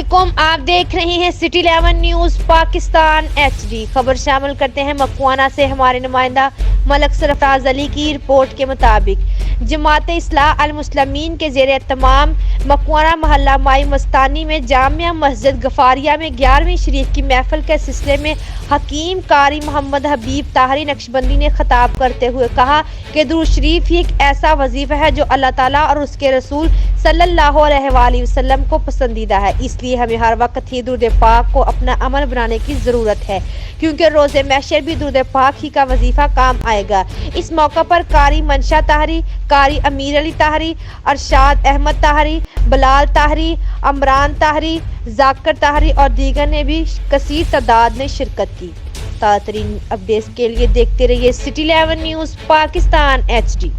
अस्सलामुअलैकुम, आप देख रहे हैं सिटी 11 न्यूज़ पाकिस्तान HD। खबर शामिल करते हैं मकवाना से हमारे नुमाइंदा मलक सरफराज अली की रिपोर्ट के मुताबिक जमात इस्लाह अल मुस्लिमीन के ज़ेर एहतमाम मकवाना मोहल्ला माई मस्तानी में जामिया मस्जिद गफारिया में 11वीं शरीफ की महफिल के सिलसिले में हकीम कारी मोहम्मद हबीब ताहरी नक्शबंदी ने खिताब करते हुए कहा कि दुरूद शरीफ ही एक ऐसा वजीफा है जो अल्लाह ताला और उसके रसूल सल्लल्लाहु अलैहि वसल्लम को पसंदीदा है। इसलिए हमें हर वक्त ही दुरूद पाक को अपना अमल बनाने की ज़रूरत है, क्योंकि रोज़े महशर भी दुरूद पाक ही का वजीफा काम आएगा। इस मौका पर कारी मंशा ताहरी, कारी अमीर अली ताहरी, अरशाद अहमद ताहरी, बलाल ताहरी, अमरान ताहरी, जाकर ताहरी और दीगर ने भी कसीर तादाद में शिरकत की। ताज़ा तरीन अपडेट्स के लिए देखते रहिए सिटी 11 न्यूज़ पाकिस्तान HD।